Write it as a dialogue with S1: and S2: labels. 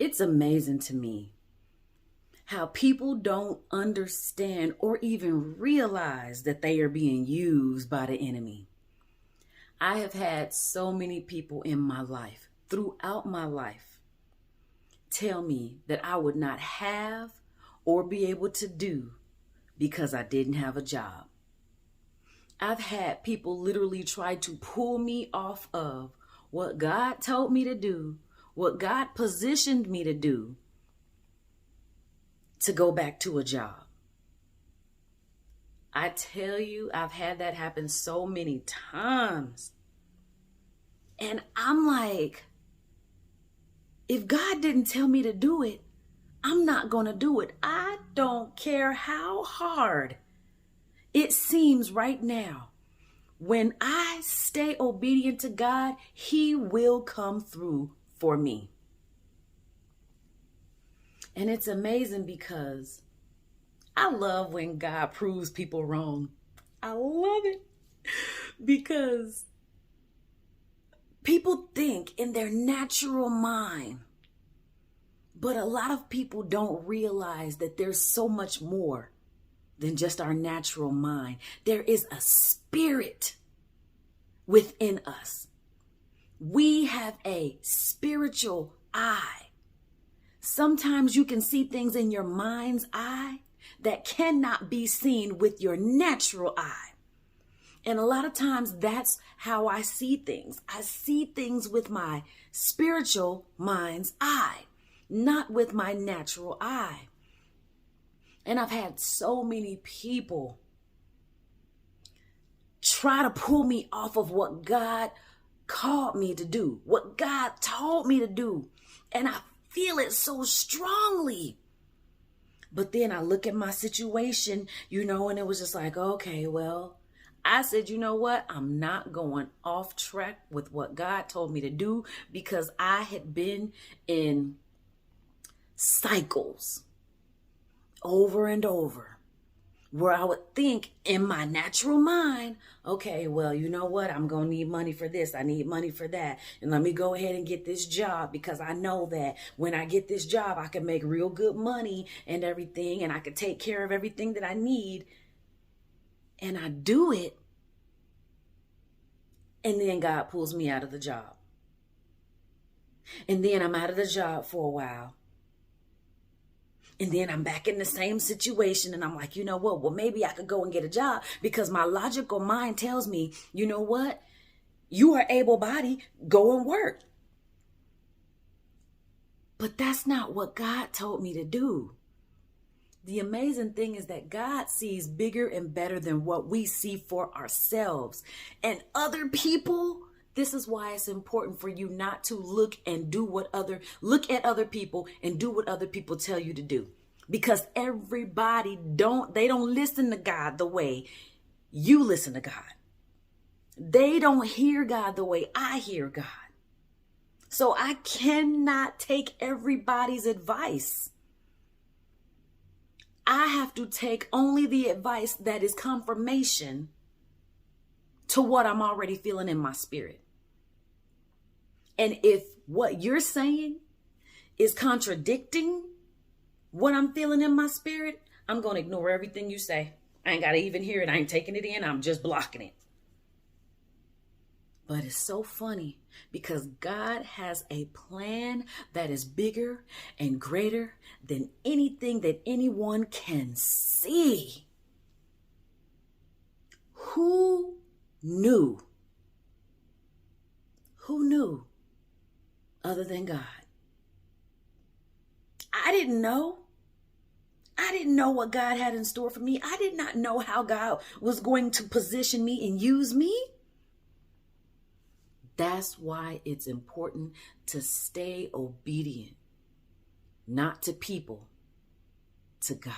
S1: It's amazing to me how people don't understand or even realize that they are being used by the enemy. I have had so many people in my life, throughout my life, tell me that I would not have or be able to do because I didn't have a job. I've had people literally try to pull me off of what God told me to do, what God positioned me to do, to go back to a job. I tell you, I've had that happen so many times. And I'm like, if God didn't tell me to do it, I'm not going to do it. I don't care how hard it seems right now. When I stay obedient to God, He will come through for me. And it's amazing because I love when God proves people wrong. I love it because people think in their natural mind, but a lot of people don't realize that there's so much more than just our natural mind. There is a spirit within us. We have a spiritual eye. Sometimes you can see things in your mind's eye that cannot be seen with your natural eye. And a lot of times that's how I see things. I see things with my spiritual mind's eye, not with my natural eye. And I've had so many people try to pull me off of what God called me to do, what God told me to do. And I feel it so strongly. But then I look at my situation, and it was just like, okay, well, I said, you know what? I'm not going off track with what God told me to do because I had been in cycles over and over where I would think in my natural mind, okay, well, you know what? I'm going to need money for this. I need money for that. And let me go ahead and get this job because I know that when I get this job, I can make real good money and everything. And I can take care of everything that I need. And I do it. And then God pulls me out of the job. And then I'm out of the job for a while. And then I'm back in the same situation and I'm like, you know what? Well, maybe I could go and get a job because my logical mind tells me, you know what? You are able-bodied, go and work. But that's not what God told me to do. The amazing thing is that God sees bigger and better than what we see for ourselves. And other people, this is why it's important for you not to look at other people and do what other people tell you to do. Because everybody don't listen to God the way you listen to God. They don't hear God the way I hear God. So I cannot take everybody's advice. I have to take only the advice that is confirmation to what I'm already feeling in my spirit. And if what you're saying is contradicting what I'm feeling in my spirit, I'm going to ignore everything you say. I ain't got to even hear it. I ain't taking it in. I'm just blocking it. But it's so funny because God has a plan that is bigger and greater than anything that anyone can see. Who knew? Who knew other than God? I didn't know. I didn't know what God had in store for me. I did not know how God was going to position me and use me. That's why it's important to stay obedient, not to people, to God.